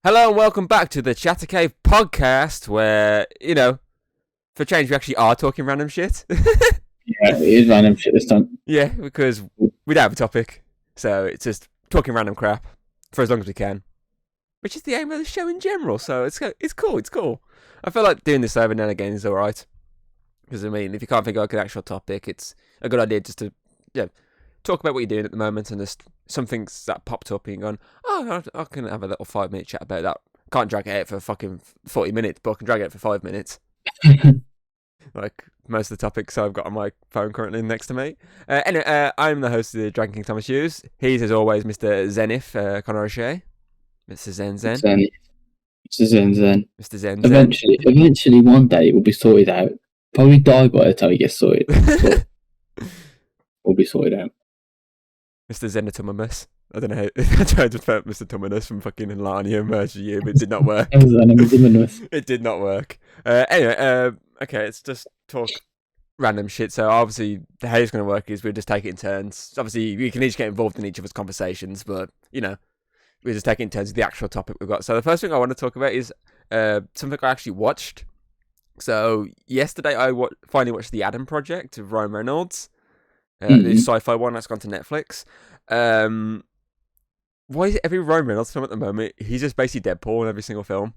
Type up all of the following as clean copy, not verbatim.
Hello and welcome back to the Chatter Cave podcast where, for change we actually are talking random shit. Yeah, it is random shit this time. Yeah, because we don't have a topic. So it's just talking random crap for as long as we can. Which is the aim of the show in general, so it's cool. I feel like doing this every now and again is alright. Because, if you can't think of like an actual topic, it's a good idea just to, talk about what you're doing at the moment and just some things that popped up and you're going, oh, I can have a little 5-minute chat about that. Can't drag it out for fucking 40 minutes, but I can drag it out for 5 minutes. Like most of the topics I've got on my phone currently next to me. Anyway, I'm the host of the Dragon King Thomas Hughes. He's, as always, Mr. Zenith Connor O'Shea. Mr. Zen. It's a Zen. Mr. Zen. Eventually, one day it will be sorted out. Probably die by the time it gets sorted. Will be sorted out. Mr. Zenatomimus. I don't know how I tried to put Mr. Tumminus from fucking Narnia merged you, but it did not work. It did not work. Anyway, okay, let's just talk random shit. So obviously, how it's going to work is we'll just take it in turns. Obviously, we can each get involved in each of us conversations, but we just take it in turns with the actual topic we've got. So the first thing I want to talk about is something I actually watched. So yesterday, I finally watched The Adam Project of Ryan Reynolds. The sci-fi one that's gone to Netflix. Why is it every Ryan Reynolds film at the moment, he's just basically Deadpool in every single film?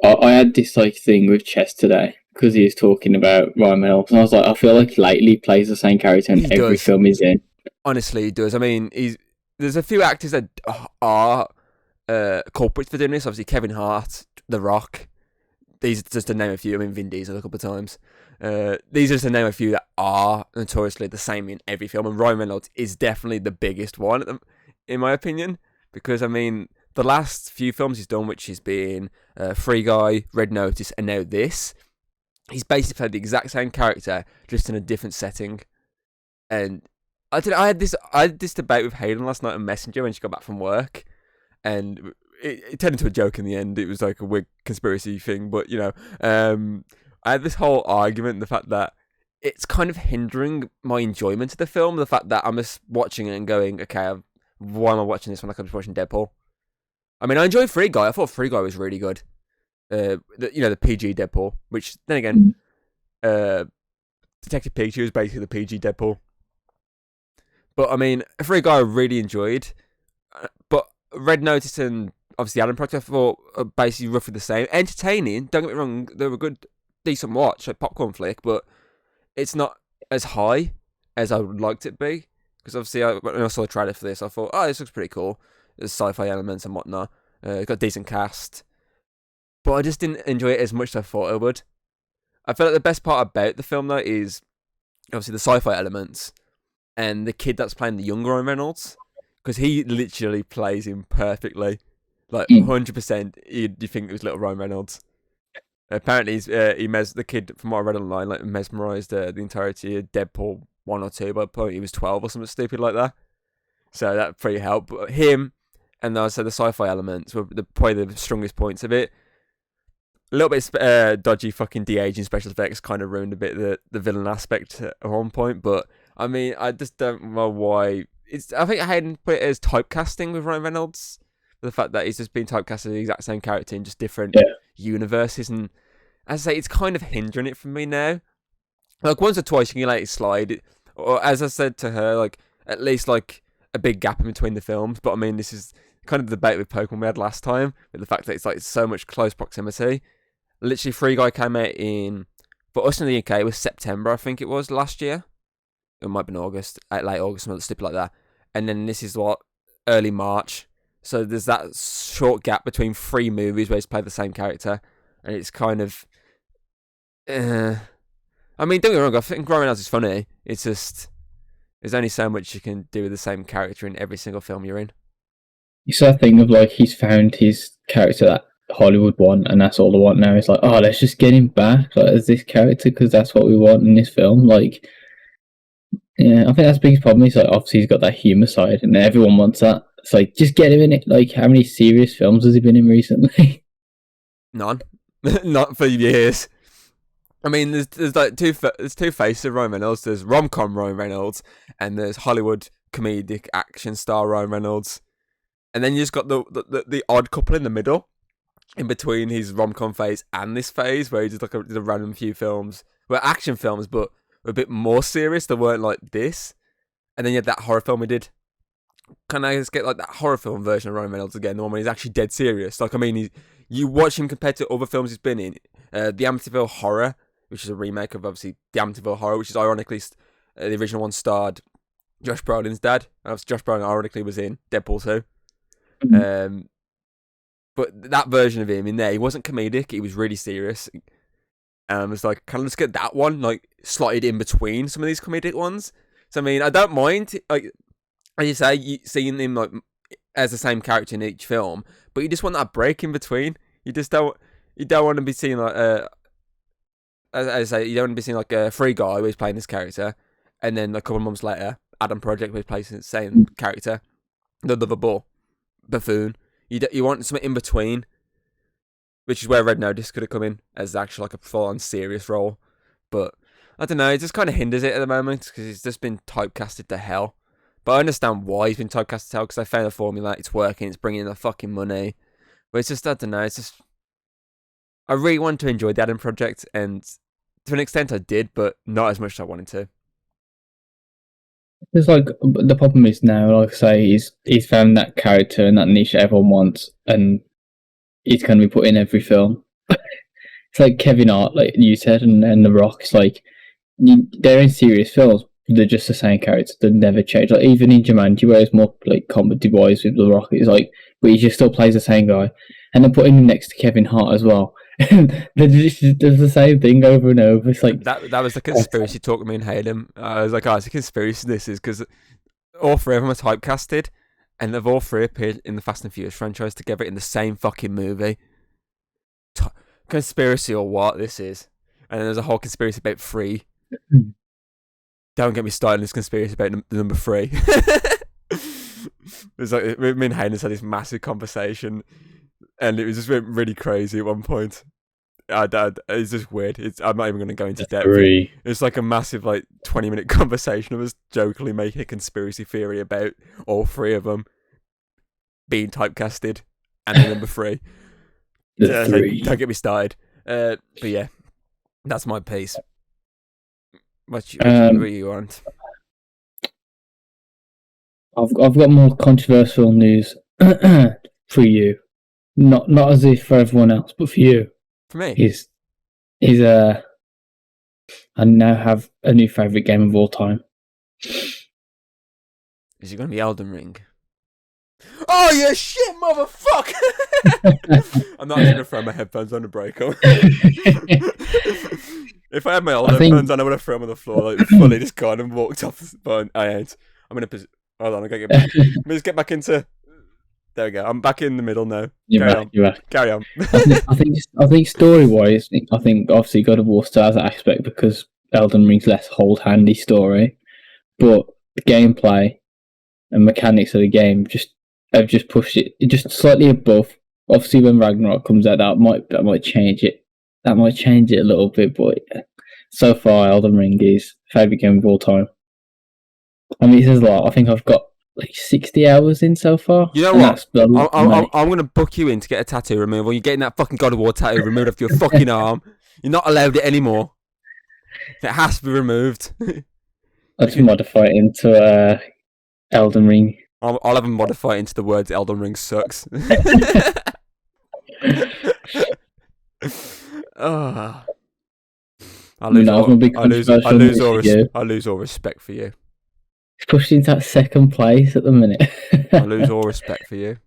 I had this thing with Chess today because he was talking about Ryan Reynolds, and I was like, I feel like lately he plays the same character in every film he's in. Honestly, he does. There's a few actors that are culprits for doing this. Obviously, Kevin Hart, The Rock. These are just to name a few. Vin Diesel a couple of times. These are just to name a few that are notoriously the same in every film, and Ryan Reynolds is definitely the biggest one, in my opinion, because the last few films he's done, which has been Free Guy, Red Notice, and now this, he's basically played the exact same character, just in a different setting. And I had this debate with Hayden last night on Messenger when she got back from work, and it turned into a joke in the end. It was like a weird conspiracy thing, but I had this whole argument, the fact that it's kind of hindering my enjoyment of the film, the fact that I'm just watching it and going, okay, why am I watching this when I could be watching Deadpool? I enjoyed Free Guy. I thought Free Guy was really good. The PG Deadpool, which, then again, Detective Pikachu is basically the PG Deadpool. But, Free Guy I really enjoyed. But Red Notice and, obviously, Adam Project, I thought are basically roughly the same. Entertaining, don't get me wrong, they were good, decent watch, like popcorn flick, but it's not as high as I would like it to be. Because obviously, when I saw the trailer for this, I thought, oh, this looks pretty cool. There's sci-fi elements and whatnot. It's got a decent cast. But I just didn't enjoy it as much as I thought I would. I feel like the best part about the film, though, is obviously the sci-fi elements and the kid that's playing the younger Ryan Reynolds. Because he literally plays him perfectly. Like, 100%, you'd think it was little Ryan Reynolds. Apparently, the kid, from what I read online, like mesmerised the entirety of Deadpool 1 or 2, but probably he was 12 or something stupid like that. So that pretty helped. But him, and also the sci-fi elements were probably the strongest points of it. A little bit dodgy fucking de-aging special effects kind of ruined a bit the villain aspect at one point, but I just don't know why. I think Hayden put it as typecasting with Ryan Reynolds. The fact that he's just been typecast as the exact same character in just different universes, and as I say, it's kind of hindering it for me now. Like, once or twice you can let it slide, or as I said to her, like, at least like a big gap in between the films. But this is kind of the debate with Pokemon we had last time, with the fact that it's like so much close proximity. Literally, Free Guy came out for us in the UK, it was September, I think it was, last year. It might have been August, late August, something stupid like that. And then this is early March. So there's that short gap between 3 movies where he's played the same character. And it's kind of... don't get me wrong, I think Ryan Reynolds is funny. It's just... There's only so much you can do with the same character in every single film you're in. It's that thing of, like, he's found his character that Hollywood want, and that's all they want now. It's like, oh, let's just get him back as this character because that's what we want in this film. Like, yeah, I think that's the biggest problem. Is like, obviously he's got that humour side, and everyone wants that. It's like, just get him in it. Like, how many serious films has he been in recently? None. Not for years. There's like two faces of Ryan Reynolds. There's rom-com Ryan Reynolds, and there's Hollywood comedic action star Ryan Reynolds. and then you just got the odd couple in the middle, in between his rom-com phase and this phase where he did like did a random few films, well, action films, but were a bit more serious. They weren't like this. And then you had that horror film he did. Can I just get like that horror film version of Ryan Reynolds again, the one when he's actually dead serious? Like, I mean, you watch him compared to other films he's been in. The Amityville Horror, which is a remake of obviously the Amityville Horror, which is ironically the original one starred Josh Brolin's dad. Josh Brolin ironically was in Deadpool 2. But that version of him in there, he wasn't comedic. He was really serious. It's like, can I just get that one like slotted in between some of these comedic ones? So I mean, I don't mind, like, as you say, seeing him like as the same character in each film, but you just want that break in between. You don't want to be seeing like as I say, you don't want to be seeing like a Free Guy who's playing this character, and then a couple of months later, Adam Project who's playing the same character, the lovable buffoon. You want something in between, which is where Red Notice could have come in as actually like a full-on serious role, but I don't know, it just kind of hinders it at the moment because he's just been typecasted to hell. But I understand why he's been typecasted to hell, because they found a formula, it's working, it's bringing in the fucking money. But it's just, I don't know, it's just, I really wanted to enjoy the Adam Project, and to an extent I did, but not as much as I wanted to. It's like, the problem is now, like I say, he's found that character and that niche everyone wants, and he's going to be put in every film. It's like Kevin Hart, like you said, and The Rock. It's like, they're in serious films, they're just the same character, they never change. Like, even in Jumanji, where it's more like comedy-wise with The Rock, it's like, but he just still plays the same guy. And then putting him next to Kevin Hart as well. They're just does the same thing over and over. It's like that was the conspiracy talk with me and Hayden. I was like, oh, it's a conspiracy. This is because all three of them are typecasted, and they've all three appeared in the Fast and Furious franchise together in the same fucking movie. Conspiracy or what this is? And then there's a whole conspiracy about 3. Don't get me started on this conspiracy about the number 3. It's like me and Hayden had this massive conversation, and it was just really crazy at one point. It's just weird. I'm not even going to go into depth. It's like a massive 20-minute conversation of us jokingly making a conspiracy theory about all 3 of them being typecasted and the number 3. The 3. Don't get me started. But yeah, that's my piece. What you want? I've got more controversial news for you. Not as if for everyone else, but for you. For me? I now have a new favourite game of all time. Is it going to be Elden Ring? Oh, you shit, motherfucker! I'm not going to throw my headphones on the break. If I had my old headphones on, I would have thrown them on the floor, fully just gone and walked off. But I ain't. I'm in a position. Hold on, I gotta get back. Let me just get back into. There we go. I'm back in the middle now. Carry on. I think story wise, I think obviously God of War still has that aspect because Elden Ring's less hold handy story, but the gameplay and mechanics of the game have just pushed it just slightly above. Obviously, when Ragnarok comes out, that might change it. That might change it a little bit, but so far, Elden Ring is favourite game of all time. I mean, it says a lot. I think I've got 60 hours in so far. You know what? I'm going to book you in to get a tattoo removal. You're getting that fucking God of War tattoo removed off your fucking arm. You're not allowed it anymore. It has to be removed. I'll just modify it into Elden Ring. I'll have them modify it into the words Elden Ring sucks. Oh. I lose all respect for you. He's pushed into that second place at the minute. I lose all respect for you.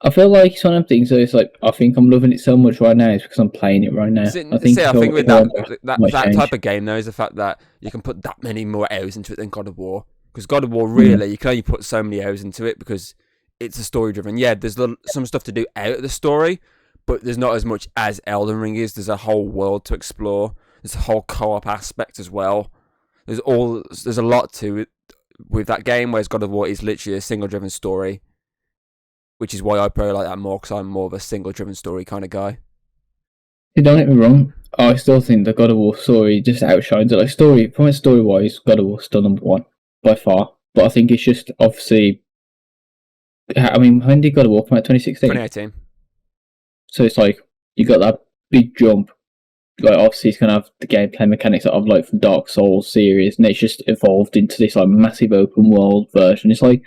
I feel like it's one of them things where it's like, I think I'm loving it so much right now, it's because I'm playing it right now. I think with that type of game though is the fact that you can put that many more hours into it than God of War. Because God of War, really, you can only put so many hours into it because it's a story driven. Yeah, there's some stuff to do out of the story, but there's not as much as Elden Ring is. There's a whole world to explore. There's a whole co-op aspect as well. There's a lot to it with that game, whereas God of War is literally a single-driven story, which is why I probably like that more, because I'm more of a single-driven story kind of guy. Don't get me wrong, I still think the God of War story just outshines it. Story-wise, God of War still number 1 by far. But I think it's just obviously I mean, when did God of War come out? 2016. 2018. So it's like you got that big jump. Like obviously, it's gonna have the gameplay mechanics of like from Dark Souls series, and it's just evolved into this like massive open world version. It's like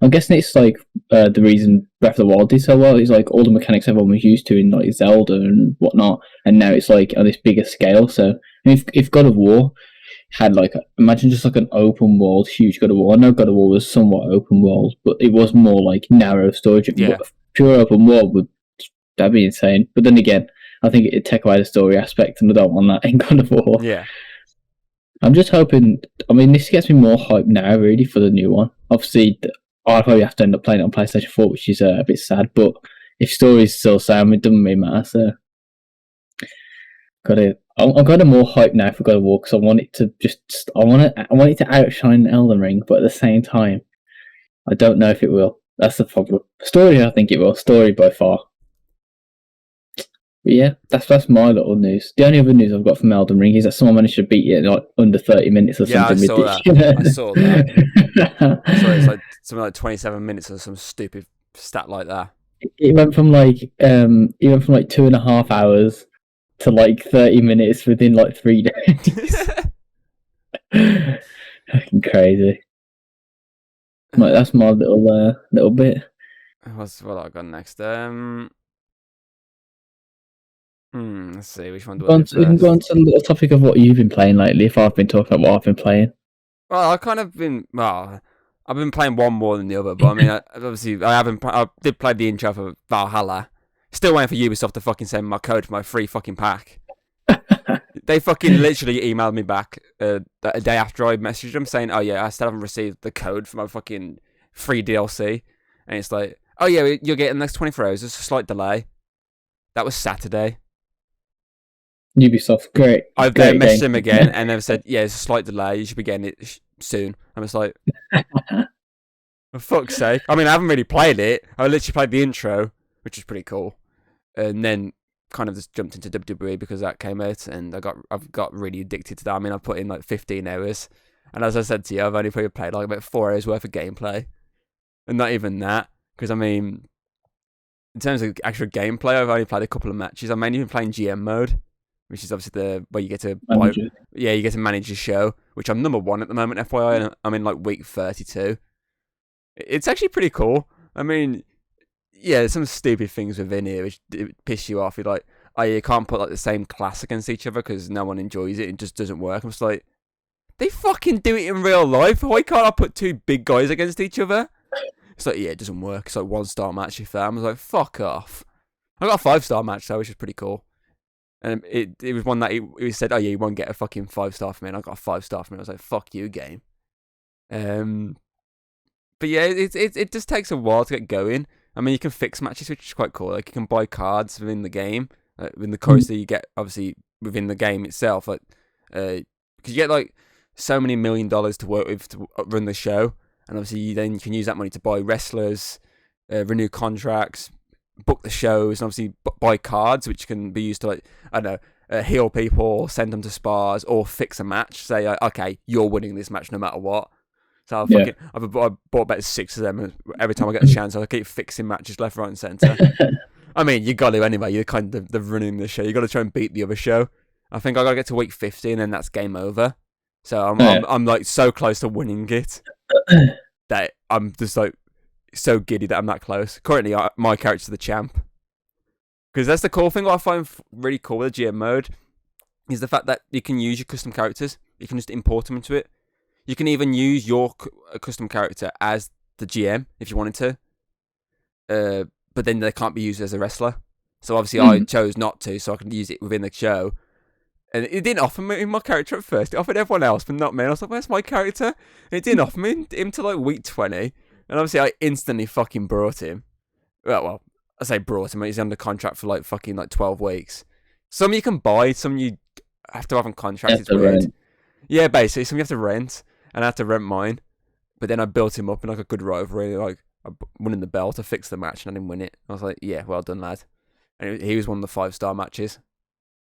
I'm guessing it's like the reason Breath of the Wild did so well is like all the mechanics everyone was used to in like Zelda and whatnot, and now it's like on this bigger scale. So if God of War had like imagine just like an open world, huge God of War. I know God of War was somewhat open world, but it was more like narrow storage. Yeah. But pure open world that'd be insane. But then again, I think it'd take away the story aspect, and I don't want that in God of War. Yeah. I'm just hoping. I mean, this gets me more hype now, really, for the new one. Obviously, I'll probably have to end up playing it on PlayStation 4, which is a bit sad. But if story's still sound, it doesn't really matter. So, I'm kind of more hype now for God of War because I want it to just. I want it to outshine Elden Ring, but at the same time, I don't know if it will. That's the problem. Story, I think it will. Story by far. But yeah, that's my little news. The only other news I've got from Elden Ring is that someone managed to beat it in like under 30 minutes or something ridiculous. I saw that. It's like something like 27 minutes or some stupid stat like that. It went from like 2.5 hours to like 30 minutes within like 3 days. Fucking crazy. Like, that's my little bit. What I got next? Let's see, which one do I do We can go on first? to the little topic of what you've been playing lately. If I've been talking about what I've been playing. Well, I've been playing one more than the other, but I mean, I did play the intro for Valhalla. Still waiting for Ubisoft to fucking send my code for my free fucking pack. They fucking literally emailed me back a day after I messaged them saying, "Oh yeah, I still haven't received the code for my fucking free DLC." And it's like, "Oh yeah, you'll get it in the next 24 hours. There's a slight delay." That was Saturday. Ubisoft, great. I've then messaged them again, and they've said, "Yeah, there's a slight delay. You should be getting it soon." I'm just like, for fuck's sake. I mean, I haven't really played it. I literally played the intro, which is pretty cool, and then kind of just jumped into WWE because that came out, and I've got really addicted to that. I mean, I've put in like 15 hours, and as I said to you, I've only probably played like about 4 hours worth of gameplay, and not even that, because I mean, in terms of actual gameplay, I've only played a couple of matches. I've mainly been playing GM mode, which is obviously where you get to you get to manage your show, which I'm number 1 at the moment, FYI, and I'm in like week 32. It's actually pretty cool. I mean, yeah, there's some stupid things within here which piss you off. You're like, oh, you can't put like the same class against each other because no one enjoys it. It just doesn't work. I'm just like, they fucking do it in real life. Why can't I put 2 big guys against each other? It's like, yeah, it doesn't work. It's like 1-star match if that. I was like, fuck off. I got a 5-star match though, which is pretty cool. And it was one that he said, oh yeah, you won't get a fucking 5-star from me. And I got a 5-star from me. I was like, fuck you, game. But yeah, it just takes a while to get going. I mean, you can fix matches, which is quite cool. Like, you can buy cards within the game, within the currency you get, obviously, within the game itself. Like, because you get, like, so many $1 million to work with to run the show. And obviously, then you can use that money to buy wrestlers, renew contracts, book the shows, and obviously buy cards, which can be used to, like, I don't know, heal people, send them to spars, or fix a match. Say, okay, you're winning this match no matter what. So I bought about 6 of them, and every time I get a chance, I keep fixing matches left, right, and centre. I mean, you got to anyway. You're kind of the running the show. You got to try and beat the other show. I think I got to get to week 50, and then that's game over. So I'm like so close to winning it that I'm just like so giddy that I'm that close. Currently, my character's the champ, because that's the cool thing. What I find really cool with the GM mode is the fact that you can use your custom characters. You can just import them into it. You can even use your custom character as the GM if you wanted to, but then they can't be used as a wrestler. So obviously I chose not to, so I can use it within the show. And it didn't offer me my character at first. It offered everyone else, but not me. And I was like, where's my character? And it didn't offer me him to like week 20. And obviously I instantly fucking brought him. Well, I say brought him. He's under contract for like fucking like 12 weeks. Some you can buy, some you have to have on contract. It's weird. Rent. Yeah, basically, some you have to rent. And I had to rent mine, but then I built him up in like a good rivalry. Like, I won in the belt, I fixed the match, and I didn't win it. I was like, yeah, well done, lad. And he was one of the 5-star matches.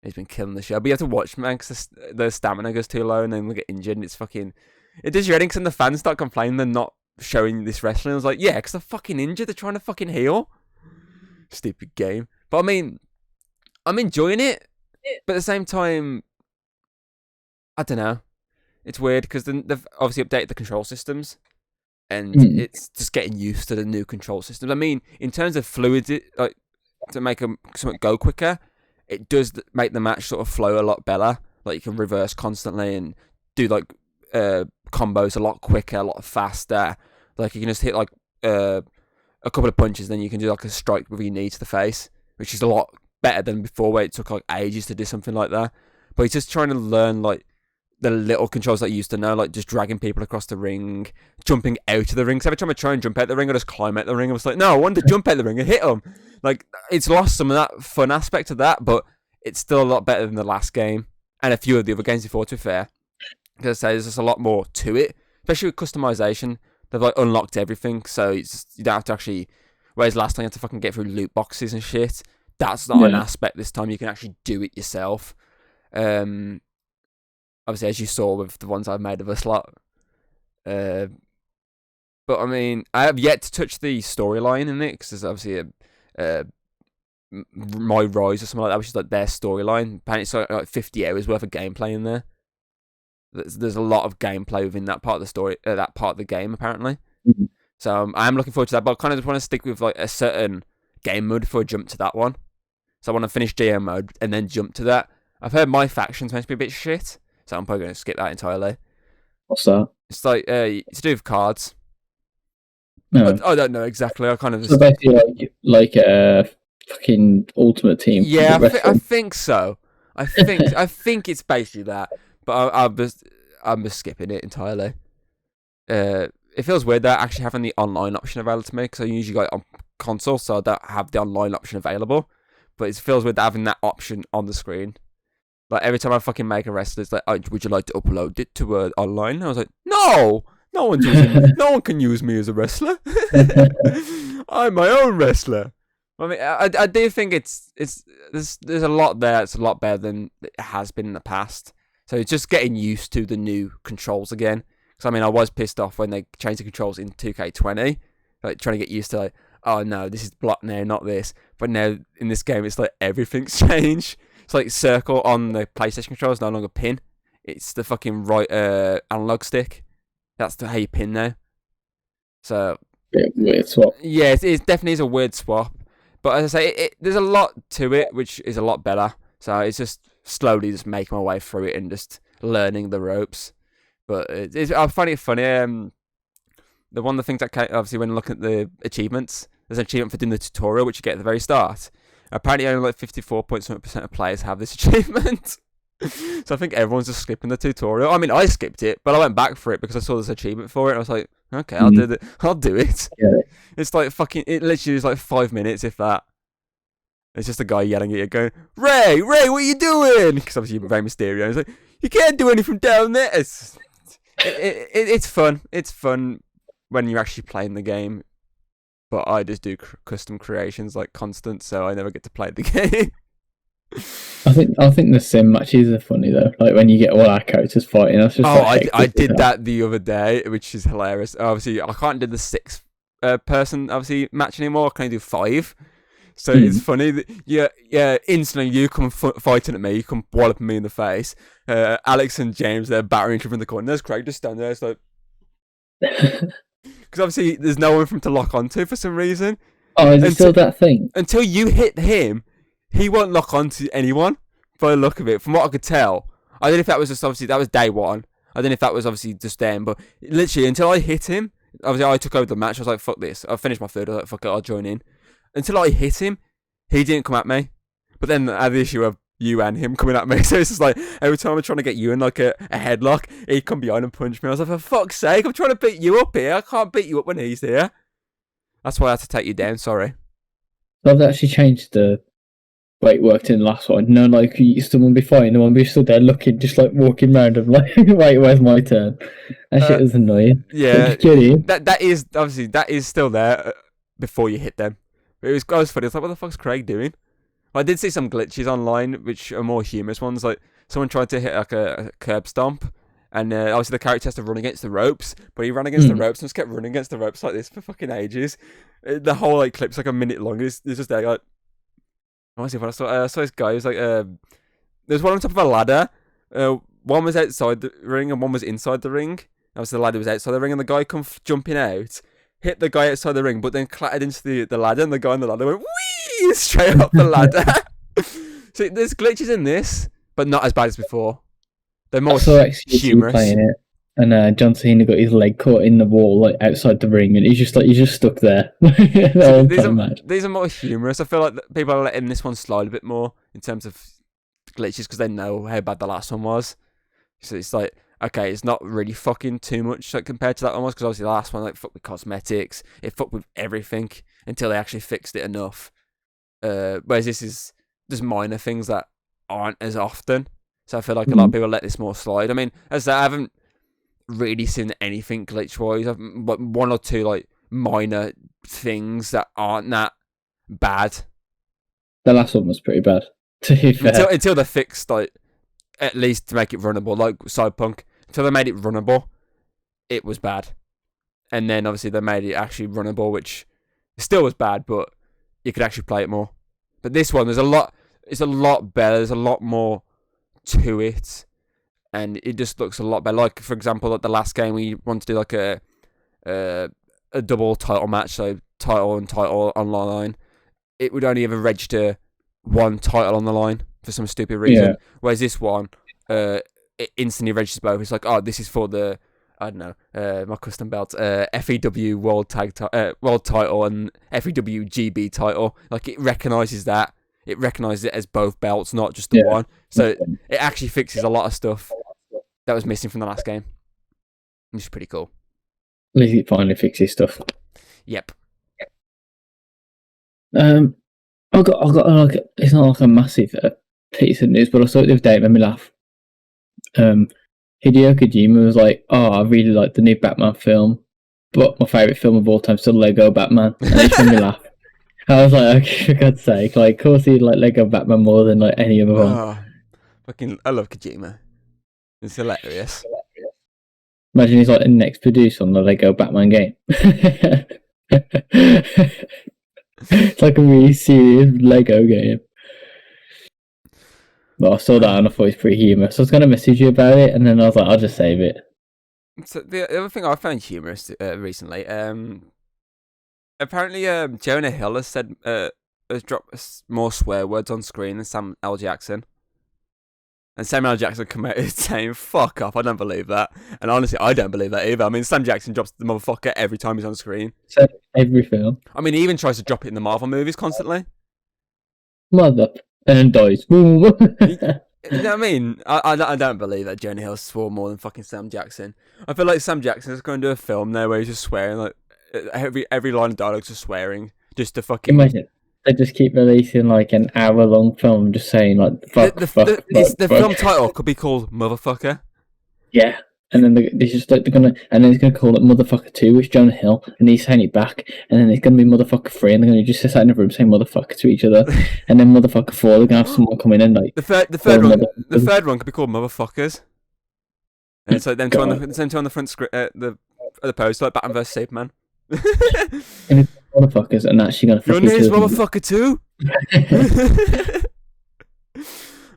He's been killing the show, but you have to watch, man, because the stamina goes too low, and then we get injured. And it's fucking, it does your head in, because then the fans start complaining they're not showing this wrestling? I was like, yeah, because they're fucking injured. They're trying to fucking heal. Stupid game. But I mean, I'm enjoying it. But at the same time, I don't know. It's weird because they've obviously updated the control systems. And it's just getting used to the new control systems. I mean, in terms of fluidity, like to make something go quicker, it does make the match sort of flow a lot better. Like you can reverse constantly and do like combos a lot quicker, a lot faster. Like you can just hit like a couple of punches, then you can do like a strike with your knee to the face, which is a lot better than before, where it took like ages to do something like that. But he's just trying to learn like the little controls that you used to know, like just dragging people across the ring, jumping out of the ring. So every time I try and jump out the ring, I just climb out the ring. I was like, no, I wanted to jump out the ring and hit them. Like, it's lost some of that fun aspect of that, but it's still a lot better than the last game and a few of the other games before, to be fair. Because I say there's just a lot more to it, especially with customization. They've like unlocked everything, so you don't have to actually. Whereas last time you had to fucking get through loot boxes and shit. That's not an aspect this time. You can actually do it yourself. Obviously, as you saw with the ones I've made of us lot. But I mean, I have yet to touch the storyline in it, because there's obviously My Rise or something like that, which is like their storyline. Apparently, it's like 50 hours worth of gameplay in there. There's a lot of gameplay within that part of the story, that part of the game, apparently. Mm-hmm. So I am looking forward to that, but I kind of just want to stick with like a certain game mode before I jump to that one. So I want to finish GM mode and then jump to that. I've heard my faction's meant to be a bit shit, so I'm probably going to skip that entirely. What's that? It's like it's to do with cards. No. I don't know exactly. I kind of So basically, like a fucking Ultimate Team. Yeah, I think so. I think it's basically that, but I'm just skipping it entirely. It feels weird that actually having the online option available to me, because I usually got it on console, so I don't have the online option available. But it feels weird having that option on the screen. Like every time I fucking make a wrestler, it's like, oh, would you like to upload it to online? And I was like, no one can use me as a wrestler. I'm my own wrestler. I mean, I do think there's a lot there. It's a lot better than it has been in the past. So it's just getting used to the new controls again. Because I mean, I was pissed off when they changed the controls in 2K20, like trying to get used to like, oh no, this is block now, not this. But now in this game, it's like everything's changed. It's like circle on the PlayStation controls, no longer pin. It's the fucking right analog stick. That's how you pin now. So weird swap. Yeah, it definitely is a weird swap. But as I say, there's a lot to it, which is a lot better. So it's just slowly just making my way through it and just learning the ropes. But I find it funny. One of the things that obviously when looking at the achievements, there's an achievement for doing the tutorial, which you get at the very start. Apparently, only like 54.7% of players have this achievement. So I think everyone's just skipping the tutorial. I mean, I skipped it, but I went back for it because I saw this achievement for it. I was like, okay, I'll do it. I'll do it. Yeah. It's like fucking. It literally is like 5 minutes, if that. It's just a guy yelling at you, going, "Ray, what are you doing?" Because obviously you're very mysterious. He's like, "You can't do anything down there." It's fun. It's fun when you're actually playing the game. But I just do custom creations like constant, so I never get to play the game. I think the sim matches are funny though. Like when you get all our characters fighting. That's just I did that the other day, which is hilarious. Obviously, I can't do the 6 person obviously match anymore. I can only do 5. So it's funny that instantly you come fighting at me, you come walloping me in the face. Alex and James, they're battering each other in the corner. There's Craig just standing there. It's like, because obviously there's no one for him to lock onto for some reason. Oh, is it still that thing? Until you hit him, he won't lock onto anyone. By the look of it, from what I could tell, I don't know if that was just obviously that was day one. I don't know if that was obviously just then, but literally until I hit him, obviously I took over the match. I was like, fuck this. I finished my food. I was like, fuck it, I'll join in. Until I hit him, he didn't come at me. But then I had the issue of you and him coming at me. So it's just like every time I'm trying to get you in like a headlock, he'd come behind and punch me. I was like, for fuck's sake, I'm trying to beat you up here. I can't beat you up when he's here. That's why I had to take you down. Sorry. I've actually changed the way it worked in the last one. No, like someone be fighting, the one be stood there looking, just like walking around and like, wait, where's my turn? That shit was annoying. Yeah, that is obviously that is still there before you hit them. But it was funny. It's like, what the fuck's Craig doing? I did see some glitches online, which are more humorous ones. Like someone tried to hit like a curb stomp, And obviously the character has to run against the ropes, but he ran against the ropes and just kept running against the ropes like this for fucking ages. The whole like clip's like a minute long. It's just there like, honestly, when I saw this guy, he was like, there's one on top of a ladder. One was outside the ring and one was inside the ring. Obviously the ladder was outside the ring, and the guy come jumping out, hit the guy outside the ring, but then clattered into the ladder, and the guy on the ladder went whee straight up the ladder. So there's glitches in this, but not as bad as before. They're more humorous. Playing it, and John Cena got his leg caught in the wall, like outside the ring, and he's just stuck there. These are more humorous. I feel like people are letting this one slide a bit more in terms of glitches because they know how bad the last one was. So it's like, okay, it's not really fucking too much like compared to that one was, because obviously the last one like fucked with cosmetics, it fucked with everything until they actually fixed it enough. Whereas this is just minor things that aren't as often. So I feel like a lot of people let this more slide. I mean, as I haven't really seen anything glitch-wise. But one or two like minor things that aren't that bad. The last one was pretty bad, to be fair. Until they fixed, like, at least to make it runnable, like Cyberpunk. Until they made it runnable, it was bad. And then obviously they made it actually runnable, which still was bad, but you could actually play it more. But this one, it's a lot better. There's a lot more to it, and it just looks a lot better. Like, for example, like the last game, we wanted to do like a double title match, so title and title online. It would only ever register one title on the line for some stupid reason. Yeah. Whereas this one, it instantly registers both. It's like, oh, this is for the, I don't know, my custom belt, FEW World Title and FEW GB title. Like, it recognises that. It recognises it as both belts, not just the one. So it actually fixes a lot of stuff that was missing from the last game, which is pretty cool. At least it finally fixes stuff. Yep. I got like, it's not like a massive piece of news, but I saw it the other day. It made me laugh. Hideo Kojima was like, "Oh, I really like the new Batman film, but my favourite film of all time is still Lego Batman," and it made me laugh. I was like, okay, for God's sake, like, of course he'd like Lego Batman more than like any other one. I love Kojima. It's hilarious. Imagine he's like the next producer on the Lego Batman game. It's like a really serious Lego game. But I saw that and I thought it was pretty humorous. So I was going to message you about it, and then I was like, I'll just save it. So the other thing I found humorous recently, apparently Jonah Hill has dropped more swear words on screen than Samuel L. Jackson. And Samuel L. Jackson come out saying, "Fuck off, I don't believe that." And honestly, I don't believe that either. I mean, Sam Jackson drops the motherfucker every time he's on screen. So every film. I mean, he even tries to drop it in the Marvel movies constantly. Mother. And then dies. You know what I mean? I don't believe that Jonah Hill swore more than fucking Sam Jackson. I feel like Sam Jackson is going to do a film there where he's just swearing, like, every line of dialogue's just swearing. Just to fucking... Imagine. They just keep releasing like an hour-long film, just saying like fuck, the fuck. Film title could be called Motherfucker. Yeah, and then they're just like and then he's gonna call it Motherfucker 2, which Jonah Hill, and he's saying it back, and then it's gonna be Motherfucker 3, and they're gonna just sit in a room saying Motherfucker to each other, and then Motherfucker 4, they're gonna have someone come in and like the third one could be called Motherfuckers. And it's like them two on the front script, the poster, like Batman vs Superman. And it's motherfuckers, and actually gonna. Your name's Motherfucker too.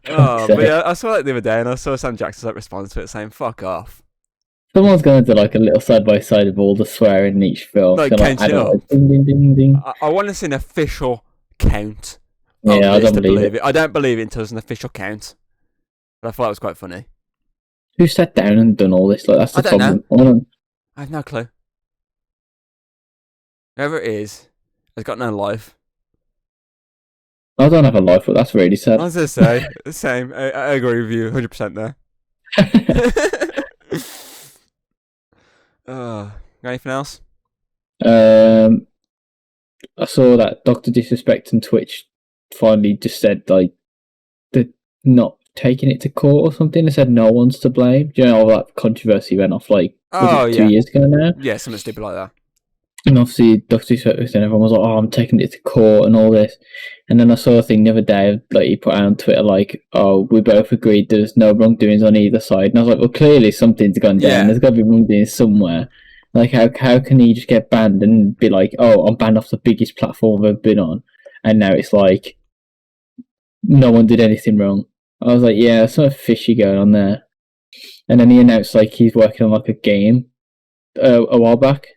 But yeah, I saw that the other day, and I saw Sam Jackson's like response to it saying "fuck off." Someone's going to do like a little side by side of all the swearing in each film. Like, ding, ding, ding, ding. I want to see an official count. Yeah, I don't believe it. I don't believe it until there's an official count. But I thought it was quite funny. Who sat down and done all this? Like, that's the problem. Know. I have no clue. Whoever it is has got no life. I don't have a life, but that's really sad. I was going to say, the same. I agree with you 100% there. Got anything else? I saw that Dr. Disrespect and Twitch finally just said like they're not taking it to court or something. They said no one's to blame. Do you know all that controversy went off like 2 years ago now? Yeah, something stupid like that. And obviously, Dr. Disrespect and everyone was like, "Oh, I'm taking it to court and all this." And then I saw a thing the other day, like he put out on Twitter, like, "Oh, we both agreed there's no wrongdoings on either side." And I was like, "Well, clearly something's gone down. Yeah. There's got to be wrongdoings somewhere." Like, how can he just get banned and be like, "Oh, I'm banned off the biggest platform I've been on," and now it's like no one did anything wrong. I was like, "Yeah, there's something fishy going on there." And then he announced like he's working on like a game a while back,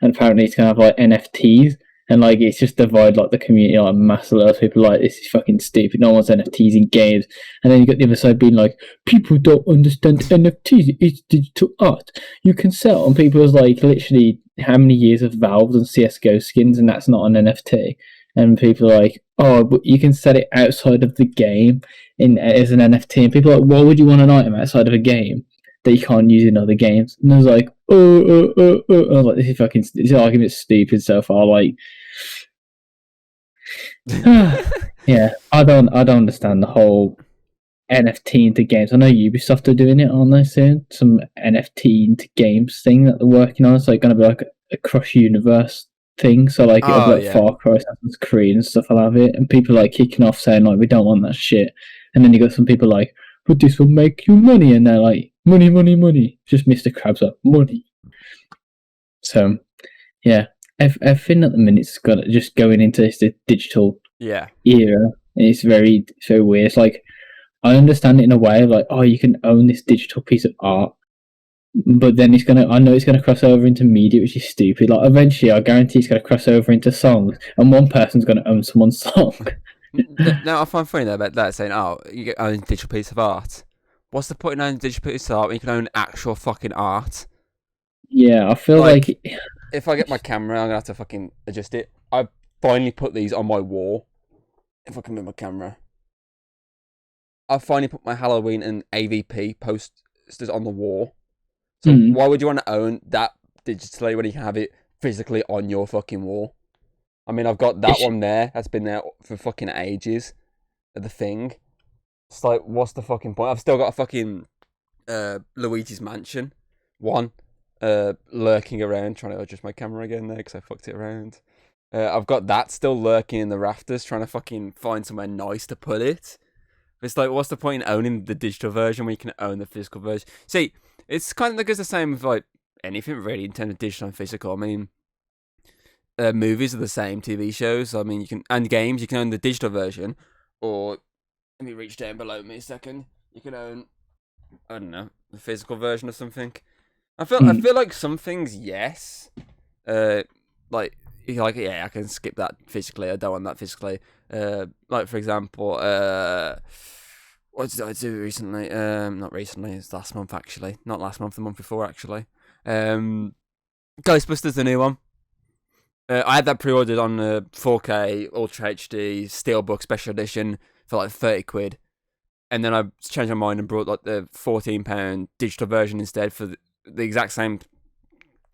and apparently it's gonna have like NFTs, and like it's just divided like the community like massive. Lots of people like this is fucking stupid. No one wants NFTs in games, and then you got the other side being like, people don't understand NFTs. It's digital art. You can sell, and people was like, literally, how many years of Valves and CS:GO skins, and that's not an NFT. And people are like, oh, but you can sell it outside of the game in as an NFT. And people are like, why would you want an item outside of a game that you can't use in other games? And I was like, I was like, this argument's stupid so far. Like, yeah, I don't understand the whole NFT into games. I know Ubisoft are doing it, aren't they? Soon, some NFT into games thing that they're working on. It's like going to be like a cross universe thing. So like it'll be like Yeah. Far Cry, Assassin's Creed, and stuff. I'll have it, and people like kicking off saying like we don't want that shit. And then you got some people like, but this will make you money, and they're like, money, money, money. Just Mr. Krabs up, money. So, yeah, everything at the minute's got just going into this digital Yeah. era, and it's very weird. It's like I understand it in a way, like, oh, you can own this digital piece of art, but then I know it's gonna cross over into media, which is stupid. Like eventually, I guarantee it's gonna cross over into songs, and one person's gonna own someone's song. Now I find funny though about that saying, "Oh, you get own a digital piece of art." What's the point in owning a digital piece of art when you can own actual fucking art? Yeah, I feel like if I get my camera, I'm gonna have to fucking adjust it. I finally put these on my wall. If I can move my camera, I finally put my Halloween and AVP posters on the wall. So why would you want to own that digitally when you can have it physically on your fucking wall? I mean, I've got that one there. That's been there for fucking ages. The Thing. It's like, what's the fucking point? I've still got a fucking Luigi's Mansion 1 lurking around, trying to adjust my camera again there because I fucked it around. I've got that still lurking in the rafters, trying to fucking find somewhere nice to put it. It's like, what's the point in owning the digital version when you can own the physical version? See, it's kind of like it's the same with like anything really in terms of digital and physical. I mean, movies are the same, TV shows. I mean, and games. You can own the digital version, or let me reach down below me a second. You can own, I don't know, the physical version of something. I feel like some things, yes. Like yeah, I can skip that physically. I don't want that physically. Like for example, what did I do recently? Not recently. It's last month actually. Not last month. The month before actually. Ghostbusters, the new one. I had that pre-ordered on 4K Ultra HD Steelbook Special Edition for like 30 quid, and then I changed my mind and brought like the £14 digital version instead for the exact same,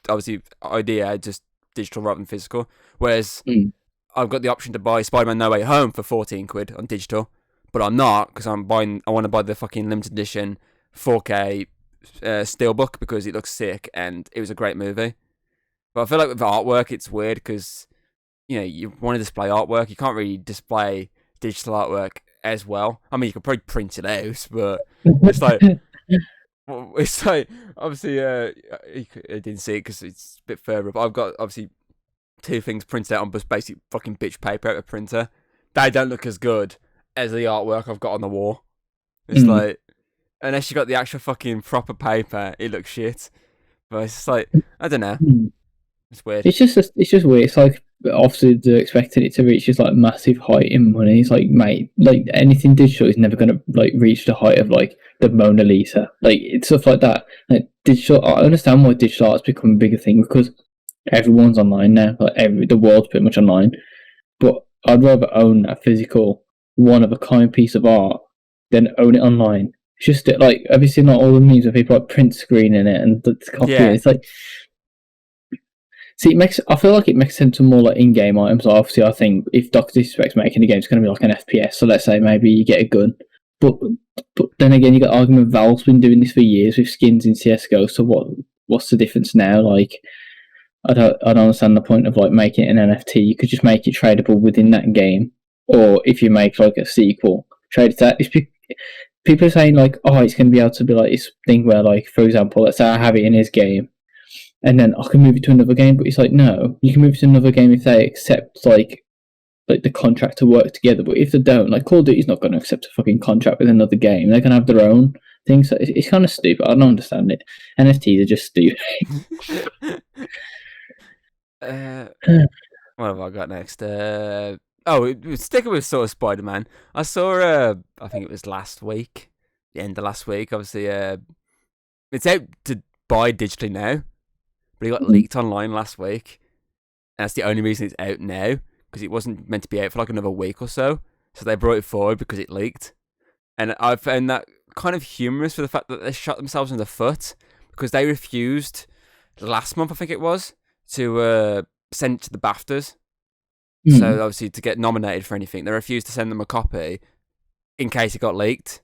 obviously, idea, just digital rather than physical. Whereas I've got the option to buy Spider-Man No Way Home for 14 quid on digital, but I'm not because I want to buy the fucking limited edition 4K Steelbook because it looks sick and it was a great movie. But I feel like with artwork, it's weird because, you know, you want to display artwork. You can't really display digital artwork as well. I mean, you could probably print it out, but it's like, obviously, I didn't see it because it's a bit further. But I've got, obviously, 2 things printed out on just basic fucking bitch paper out of a printer. They don't look as good as the artwork I've got on the wall. It's like, unless you got the actual fucking proper paper, it looks shit. But it's just like, I don't know. It's weird. It's just weird. It's like obviously they're expecting it to reach just like massive height in money. It's like, mate, like anything digital is never gonna like reach the height of like the Mona Lisa. Like it's stuff like that. Like digital, I understand why digital art's become a bigger thing because everyone's online now. Like the world's pretty much online. But I'd rather own a physical one of a kind piece of art than own it online. It's just like, have you seen like all the memes where people like print screening it and copy it? It's like. See, I feel like it makes sense for more like in-game items. Obviously, I think if Dr. Disrespect's making a game, it's going to be like an FPS. So let's say maybe you get a gun, but then again, you got argument. Valve's been doing this for years with skins in CS:GO. So what's the difference now? Like, I don't understand the point of like making it an NFT. You could just make it tradable within that game, or if you make like a sequel, trade it that. People are saying like, oh, it's going to be able to be like this thing where like, for example, let's say I have it in his game, and then I can move it to another game. But it's like, no, you can move it to another game if they accept like the contract to work together. But if they don't, like Call of Duty's not going to accept a fucking contract with another game. They're going to have their own thing. So it's kind of stupid. I don't understand it. NFTs are just stupid. What have I got next? Sticking with sort of Spider-Man. I saw, I think it was last week, the end of last week. Obviously, it's out to buy digitally now, but it got leaked online last week. And that's the only reason it's out now, because it wasn't meant to be out for like another week or so. So they brought it forward because it leaked. And I found that kind of humorous for the fact that they shot themselves in the foot, because they refused last month, I think it was, to send it to the BAFTAs. So obviously to get nominated for anything, they refused to send them a copy in case it got leaked.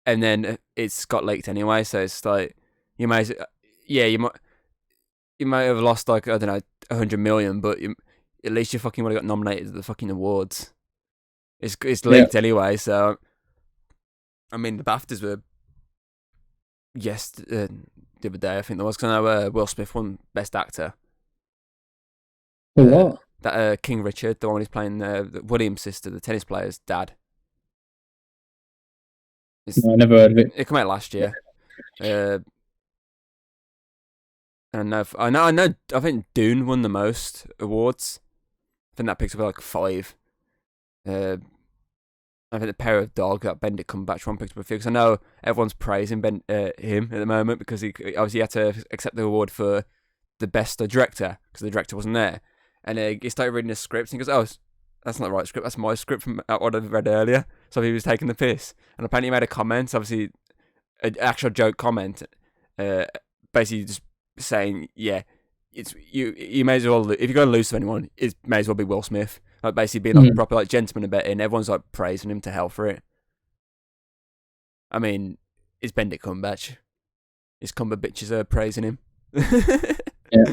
And then it's got leaked anyway, so it's like you might have lost like, I don't know, 100 million, but at least you fucking would have got nominated to the fucking awards. It's leaked anyway, so I mean the BAFTAs were the other day, I think there was, because I know Will Smith won Best Actor. For what? That King Richard, the one who's playing William's sister, the tennis player's dad. No, I never heard of it. It came out last year. I think Dune won the most awards. I think that picks up like 5. I think the Pair of Dog, that Benedict Cumberbatch one, picked up a few, because I know everyone's praising him at the moment, because he obviously had to accept the award for the best director, because the director wasn't there. And he started reading the script, and he goes, "Oh, that's not the right script. That's my script from what I read earlier." So he was taking the piss, and apparently he made a comment, obviously an actual joke comment, basically just saying, "Yeah, it's you. You may as well, if you're going to lose to anyone, it may as well be Will Smith." Like basically being like a proper like gentleman about it, and everyone's like praising him to hell for it. I mean, it's Benedict Cumberbatch. His Cumberbitches are praising him. Yeah.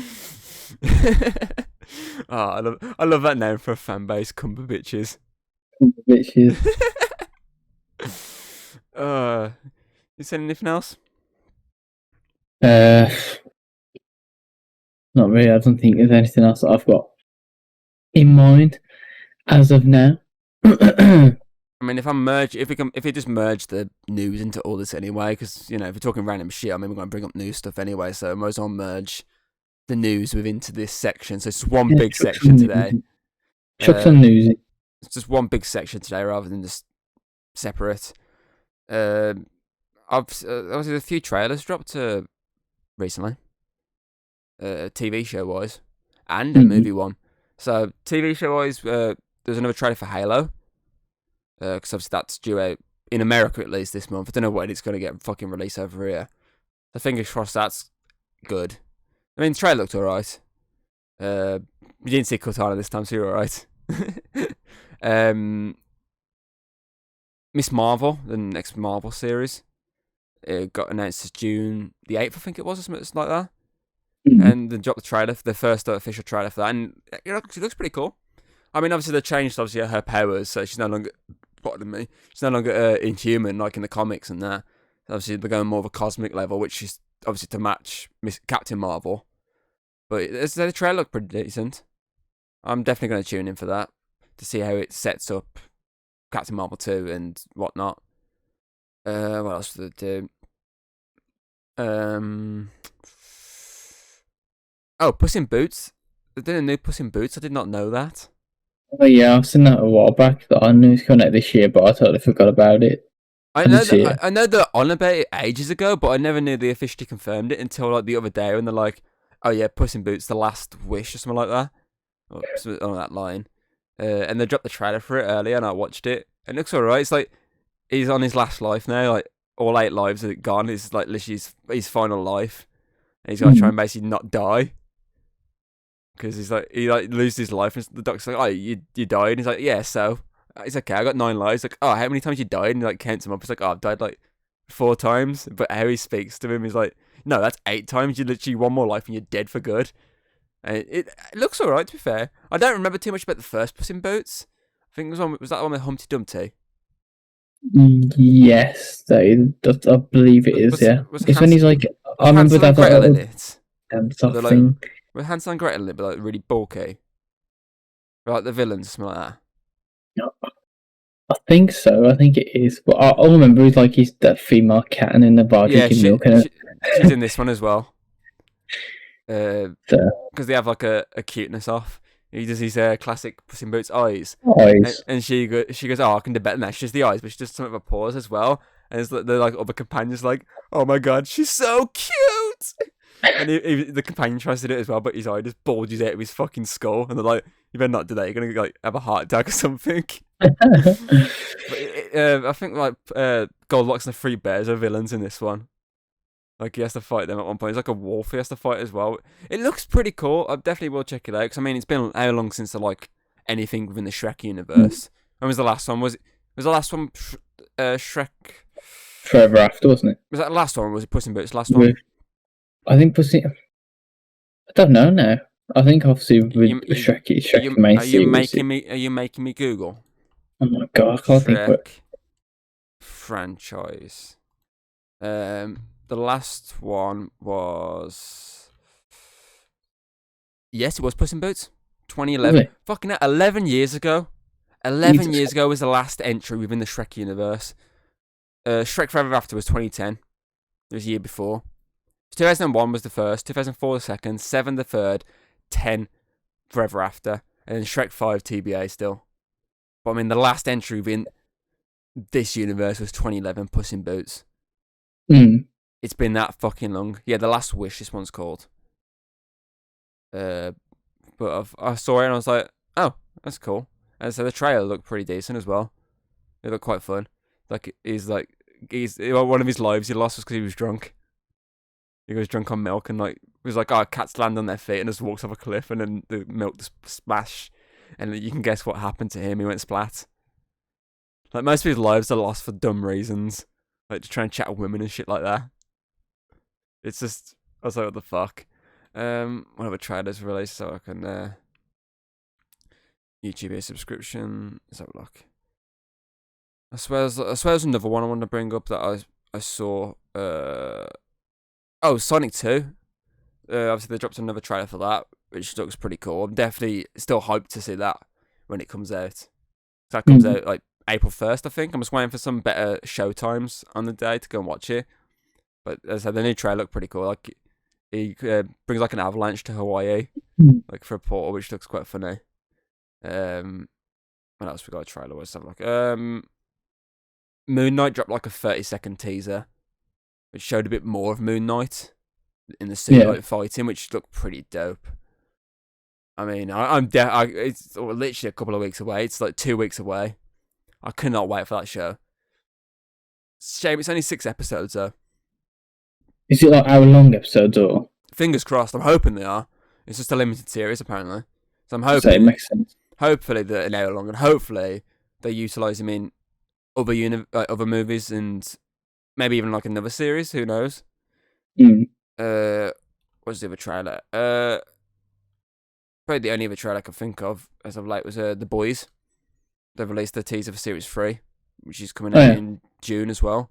Oh, I love that name for a fan base, Cumberbitches. Bitches. You said anything else? Not really. I don't think there's anything else that I've got in mind as of now. I mean, if we just merge the news into all this anyway, because if we're talking random shit, I mean, we're going to bring up new stuff anyway, so I might as well merge the news into this section. So it's one big section today. Chuck some news. It's just one big section today rather than just separate. Obviously, a few trailers dropped recently, TV show wise, and a movie one. So TV show wise, there's another trailer for Halo, because obviously that's due out in America at least this month. I don't know when it's going to get fucking released over here. So fingers crossed that's good. I mean, the trailer looked alright. You didn't see Cortana this time, so you're alright. Miss Marvel, the next Marvel series, it got announced as June the 8th, I think it was, or something like that. And then dropped the trailer, the first official trailer for that, and it looks pretty cool. I mean, obviously they changed her powers, so she's no longer, she's no longer Inhuman like in the comics and that. Obviously they're going more of a cosmic level, which is obviously to match Captain Marvel. But the trailer looked pretty decent. I'm definitely going to tune in for that, to see how it sets up Captain Marvel 2 and whatnot. What else did they do? Puss in Boots. They did a new Puss in Boots. I did not know that. Oh yeah, I've seen that a while back. That I knew it was coming out this year, but I totally forgot about it. I know they're on about it ages ago, but I never knew they officially confirmed it until like the other day when they're like, "Oh yeah, Puss in Boots: The Last Wish" or something like that, or something on that line. And they dropped the trailer for it earlier, and I watched it. It looks alright. It's like he's on his last life now. Like all 8 lives are gone. It's like literally his final life, and he's got to try and basically not die. Because he loses his life, and the doctor's like, "Oh, you died," and he's like, "Yeah, so it's okay. I got 9 lives." Like, "Oh, how many times you died?" And he like counts them up. It's like, "Oh, I've died like 4 times." But how he speaks to him is like, "No, that's 8 times. You literally 1 more life, and you're dead for good." And it looks alright, to be fair. I don't remember too much about the first Puss in Boots. I think was that one with Humpty Dumpty? Yes, I believe it is. Was Yeah, was it's when he's like, I was remember Hansel and that Gretel in little it? dance They're off like thing. with Hansel and Gretel in it, but like really bulky, like the villains, or something like that. I think so. I think it is. But I remember he's like he's that female cat and in the bar Yeah, drinking milk and she's in this one as well. so, Because they have like a cuteness off. He does his classic Puss in Boots eyes, eyes. and she goes, oh, I can do better than that. She does the eyes, but she does some of her paws as well. And it's like the like other companions like, oh my god, she's so cute. And the companion tries to do it as well, but his eye just bulges out of his fucking skull, and they're like, you better not do that. You're gonna like have a heart attack or something. But I think like Goldilocks and the Three Bears are villains in this one. Like he has to fight them at one point. It's like a wolf he has to fight as well. It looks pretty cool. I definitely will check it out because I mean it's been how long since I like anything within the Shrek universe. When was the last one? Was the last one Shrek? Forever After, wasn't it? Was that the last one? Or was it Puss in Boots? Last one? I think Pussy. I don't know now. I think obviously with Shrek main series. Are you making me Google? Oh my god, I can't think of it. Shrek franchise. The last one was. Yes, it was Puss in Boots. 2011. Really? Fucking hell, 11 years ago. 11 years ago was the last entry within the Shrek universe. Shrek Forever After was 2010. It was a year before. 2001 was the first, 2004 the second, 7 the third, 10 Forever After, and then Shrek 5 TBA still. But I mean, the last entry within this universe was 2011 Puss in Boots. It's been that fucking long. Yeah, The Last Wish, this one's called. But I saw it and I was like, oh, that's cool. And so the trailer looked pretty decent as well. It looked quite fun. Like he's one of his lives he lost was because he was drunk. He was drunk on milk and like was like, oh, cats land on their feet and just walks off a cliff and then the milk just splash, and you can guess what happened to him. He went splat. Like most of his lives are lost for dumb reasons, like to try and chat with women and shit like that. It's just, I was like, what the fuck? What other trailers released so I can YouTube a subscription. Let's have a look. I swear there's another one I want to bring up that I saw. Sonic 2. Obviously they dropped another trailer for that, which looks pretty cool. I'm definitely still hyped to see that when it comes out. That comes out like April 1st, I think. I'm just waiting for some better show times on the day to go and watch it. But as I said, the new trailer looked pretty cool. Like he brings like an avalanche to Hawaii, like for a portal, which looks quite funny. What else we got a trailer? What's that like? Moon Knight dropped like a 30-second teaser, which showed a bit more of Moon Knight in the suit, like fighting, which looked pretty dope. I mean, it's literally a couple of weeks away. It's like 2 weeks away. I cannot wait for that show. Shame it's only 6 episodes though. Is it like hour-long episodes or? Fingers crossed. I'm hoping they are. It's just a limited series apparently, so I'm hoping. So it makes sense. Hopefully they're an hour long, and hopefully they utilize them in other movies and maybe even like another series. Who knows? What's the other trailer? Probably the only other trailer I can think of as of late was The Boys. They've released the teaser for Series 3, which is coming out in June as well.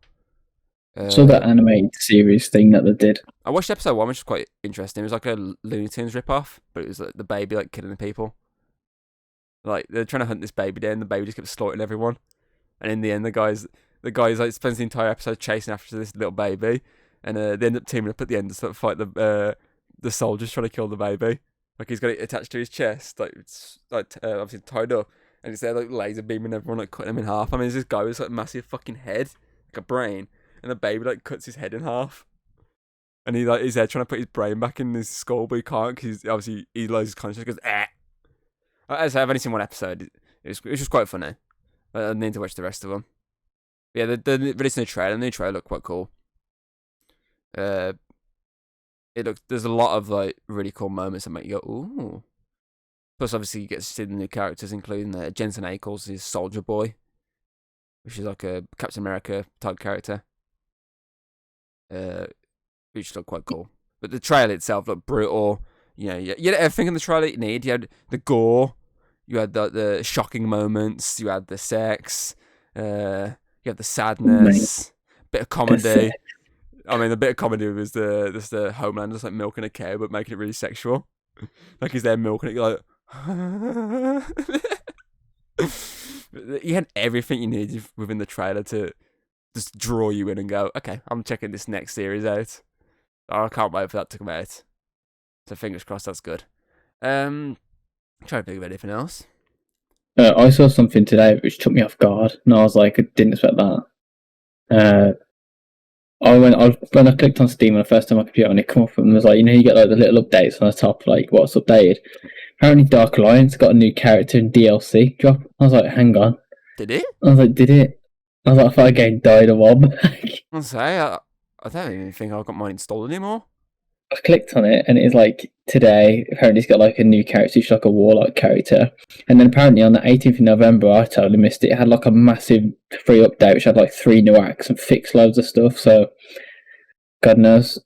So that animated series thing that they did. I watched episode 1, which was quite interesting. It was like a Looney Tunes rip-off, but it was like the baby like killing the people. Like they're trying to hunt this baby down, the baby just kept slaughtering everyone. And in the end, the guys like spends the entire episode chasing after this little baby, and they end up teaming up at the end to sort of fight the soldiers trying to kill the baby. Like he's got it attached to his chest, like it's like obviously tied up, and it's there like laser beaming everyone, like cutting them in half. I mean, there's this guy with like a massive fucking head, like a brain, and the baby like cuts his head in half, and he's there trying to put his brain back in his skull, but he can't because obviously he loses consciousness. Goes As I've only seen one episode. It was just quite funny. I need to watch the rest of them. Yeah, they're releasing a trailer. The new trailer looked quite cool. There's a lot of like really cool moments that make you go, ooh. Plus, obviously, you get to see the new characters, including Jensen Ackles, his Soldier Boy, which is like a Captain America type character. Which looked quite cool. But the trailer itself looked brutal. you had everything in the trailer you need. You had the gore, you had the shocking moments, you had the sex, you had the Mate, sadness, bit of that's comedy. I mean, the bit of comedy was the Homelander just like milking a cow, but making it really sexual. Like he's there milking it, you're like. You had everything you needed within the trailer to just draw you in and go, okay, I'm checking this next series out. Oh, I can't wait for that to come out. So fingers crossed, that's good. I'm trying to think of anything else. I saw something today which took me off guard, and I was like, I didn't expect that. When I clicked on Steam on the first time on my computer, and it come up and it was like, you get like the little updates on the top, like what's updated. Apparently, Dark Alliance got a new character in DLC drop. I was like, hang on. Did it? I was like, did it? I was like, I thought a game died a while back. I'll say, I don't even think I've got mine installed anymore. I clicked on it, and it's like today. Apparently, it's got like a new character. It's like a warlock character. And then apparently on the 18th of November, I totally missed it. It had like a massive free update, which had like 3 new acts and fixed loads of stuff. So, God knows,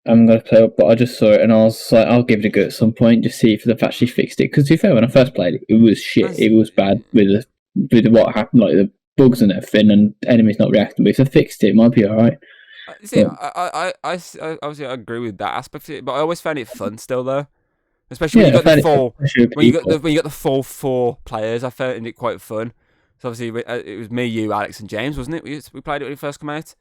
I'm gonna play it. But I just saw it, and I was like, I'll give it a go at some point, just see if they've actually fixed it. Because to be fair, when I first played it, it was shit. It was bad with what happened, like the bugs and everything, and enemies not reacting. But if they fixed it, it might be alright. See, I obviously I agree with that aspect of it, but I always found it fun still though. Especially when you got the full when you got the full 4 players, I found it quite fun. So obviously it was me, you, Alex, and James, wasn't it? We played it when it first came out.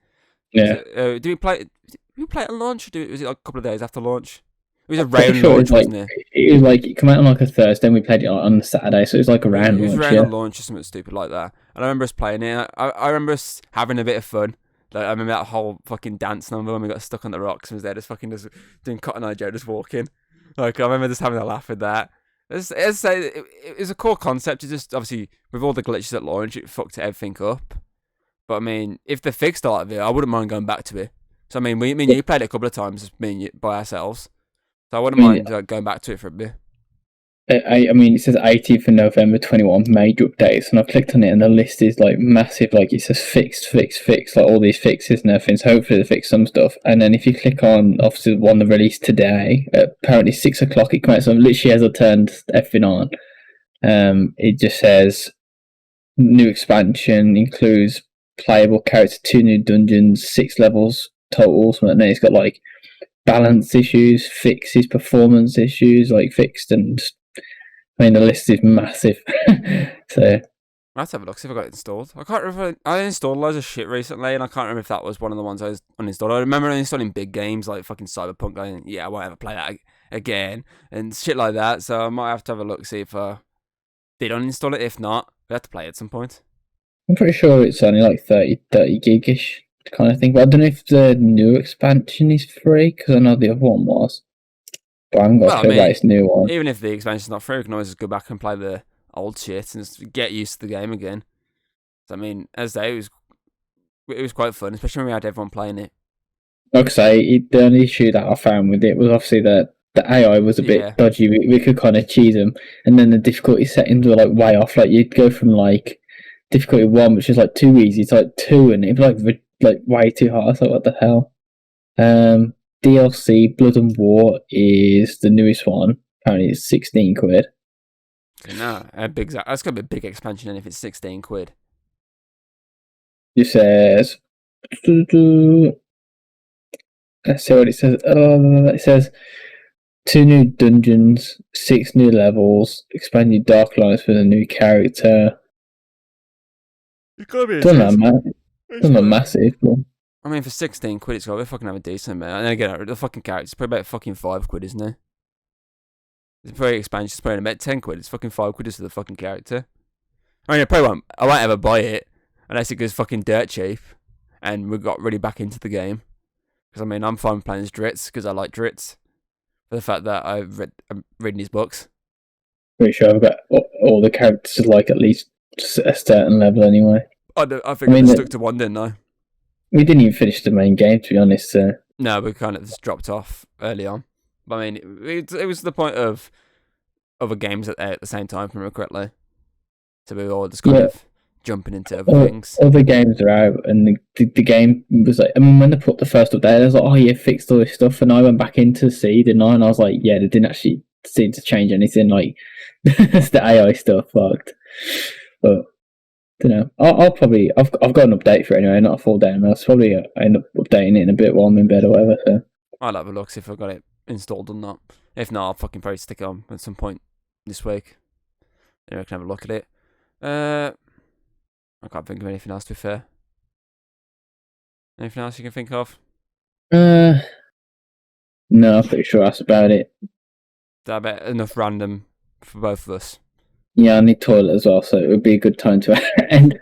Yeah. Did we play? Did we play it at launch? Was it like a couple of days after launch? It was a round launch, wasn't it? It was like it came out on like a Thursday, and we played it on the Saturday, so it was like a round launch. It was round launch or something stupid like that. And I remember us playing it. I remember us having a bit of fun. Like, I remember that whole fucking dance number when we got stuck on the rocks and was there just fucking just doing Cotton Eye Joe just walking. Like, I remember just having a laugh with that. As I say, it was a core concept. It just, obviously, with all the glitches at launch, it fucked everything up. But, I mean, if they fixed a lot of it, I wouldn't mind going back to it. So, I mean, me and you played it a couple of times, me and you, by ourselves. So, I wouldn't mind going back to it for a bit. I mean, it says 18th of November 21 major updates, and I clicked on it, and the list is like massive. Like it says fixed, like all these fixes and everything. So hopefully they fix some stuff. And then if you click on obviously the one that released today, apparently 6 o'clock it came out. So literally as I turned everything on, it just says new expansion includes playable character, 2 new dungeons, 6 levels total. And then it's got like balance issues, fixes, performance issues, like fixed and. I mean, the list is massive. So Let's have a look, see if I got it installed. I can't remember. I installed loads of shit recently, and I can't remember if that was one of the ones I was uninstalled. I remember installing big games like fucking Cyberpunk, going, yeah, I won't ever play that again, and shit like that. So I might have to have a look, see if I did uninstall it. If not, we have to play it at some point. I'm pretty sure it's only like 30 gig-ish kind of thing. But I don't know if the new expansion is free, because I know the other one was. But I haven't got a clue about its new one. Even if the expansion's not free, we can always just go back and play the old shit and just get used to the game again. So, I mean, as I say, it was quite fun, especially when we had everyone playing it. Like I say, the only issue that I found with it was obviously that the AI was a bit dodgy. We could kind of cheese them, and then the difficulty settings were like way off. Like you'd go from like difficulty 1, which is like too easy, to like 2, and it'd be like way too hard. I was like, what the hell? DLC Blood and War is the newest one. Apparently, it's 16 quid. No, that's gonna be a big expansion, and if it's 16 quid. It says. Let's see what it says. It says 2 new dungeons, 6 new levels, expand your Dark Alliance with a new character. It's gotta be doesn't massive. But... I mean, for 16 quid, it's got to fucking have a decent amount. And then again, the fucking character, it's probably about fucking 5 quid, isn't it? It's probably expansion, it's probably about 10 quid. It's fucking 5 quid just for the fucking character. I mean, I won't ever buy it unless it goes fucking dirt cheap and we got really back into the game. Because, I mean, I'm fine playing as Dritz because I like Dritz. For the fact that I'm reading his books. Pretty sure I've got all the characters like at least a certain level anyway. I think I just stuck to one, didn't I? We didn't even finish the main game, to be honest. No, we kind of just dropped off early on. But I mean, it was the point of other games at the same time, if I remember correctly. So we all just kind of jumping into other things. Other games are out, and the game was like, I mean, when they put the first update, I was like, oh yeah, fixed all this stuff, and I went back into C, didn't I? And I was like, yeah, they didn't actually seem to change anything. Like, it's the AI stuff fucked. But don't know. I'll probably I've got an update for it anyway, not a full download. I'll probably end up updating it in a bit while I'm in bed or whatever. So I'll have a look see if I've got it installed or not. If not, I'll fucking probably stick it on at some point this week. Anyway, I can have a look at it. I can't think of anything else to be fair. Anything else you can think of? no, I'm pretty sure that's about it. I bet enough random for both of us. Yeah, I need toilet as well, so it would be a good time to end.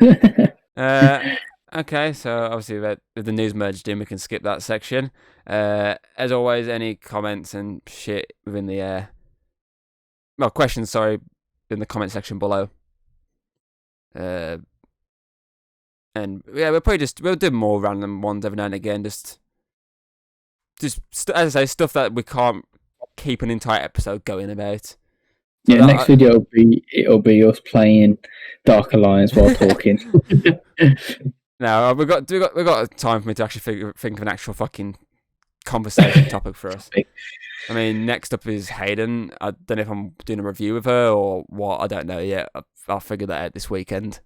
Okay, so obviously with the news merged in, we can skip that section. As always, any comments and shit within the questions, sorry, in the comment section below. And yeah, we'll do more random ones every now and again. Just as I say, stuff that we can't keep an entire episode going about. So yeah, next video it'll be us playing Dark Alliance while talking. No, we've got time for me to actually think of an actual fucking conversation topic for us. I mean, next up is Hayden. I don't know if I'm doing a review of her or what. I don't know yet. I'll figure that out this weekend.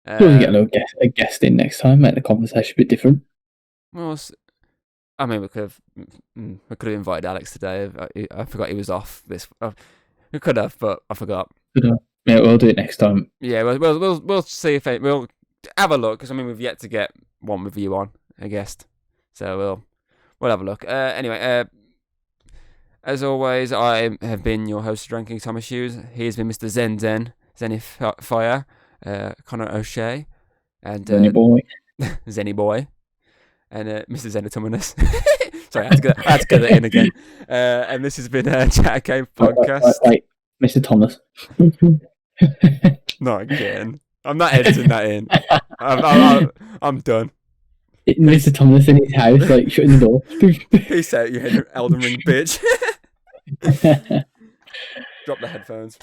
We'll get a guest in next time, make the conversation a bit different. Well, I mean, we could have invited Alex today. I forgot he was off this. We could have, but I forgot. Yeah, we'll do it next time. Yeah, we'll see if we'll have a look because I mean we've yet to get one review on a guest, so we'll have a look. Anyway, as always, I have been your host, Drinking Thomas Hughes. He has been Mr. Zenifire, Connor O'Shea, and Zenny boy, Zenny boy, and Mr. Zenitominus. Sorry, I had to get that in again. And this has been a Chat Game podcast. Wait, Mr. Thomas. Not again. I'm not editing that in. I'm done. Mr. Thomas in his house, like shutting the door. Peace out, you Elden Ring bitch. Drop the headphones.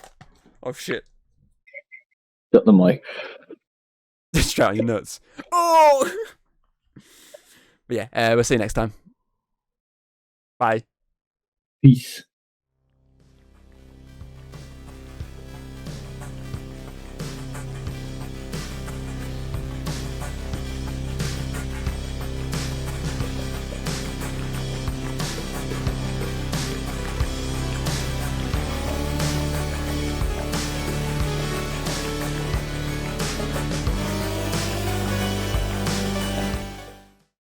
Oh shit. Got the mic. Straight on your nuts. Oh! But yeah, we'll see you next time. Bye. Peace.